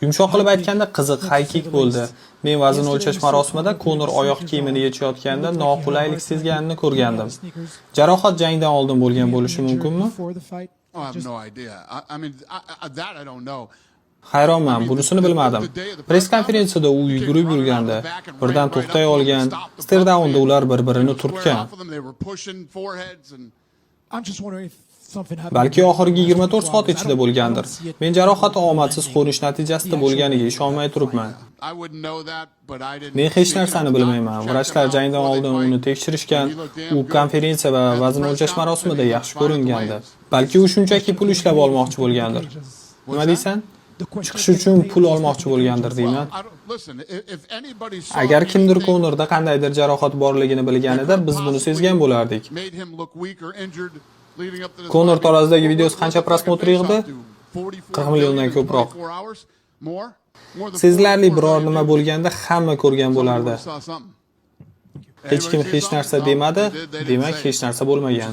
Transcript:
Yumshoq qilib aytganda qiziq high-kick bo'ldi. Men vazn o'lchash marosimida Konor oyoq kiyimini yechayotganda noqulaylik sezganini ko'rgandim. Jarohat jangdan oldin bo'lgan bo'lishi mumkinmi? Oh, I have no idea. I mean, that I don't know. Hayronman, bunisini bilmadim. Press konferensiyada u yugurib yurgandi. Birdan to'xtay olgan. Stare-downda ular bir-birini turtgan. Balki oxirgi 24 soat ichida bo'lgandir. Men jarohat omadsiz qo'nish natijasida bo'lganiga ishonmay turibman. Men hech narsani bilmayman. Vrachlar jangdan oldin uni tekshirishgan. U konferensiya va vazn o'lchash marosimida yaxshi ko'ringandi. Balki u shunchaki pul ishlab olmoqchi bo'lgandir. Nima deysan? Chiqish uchun pul olmoqchi bo'lgandir deyman. Agar kimdir Konorda qandaydir jarohat borligini bilganida biz buni sezgan bo'lardik. Konor torazidagi videosi qancha prosmotr yig'di? 40 milliondan ko'proq. Sezilarli biror nima bo'lganda hamma ko'rgan bo'lardi. Hech kim hech narsa demadi, demak hech narsa bo'lmagan.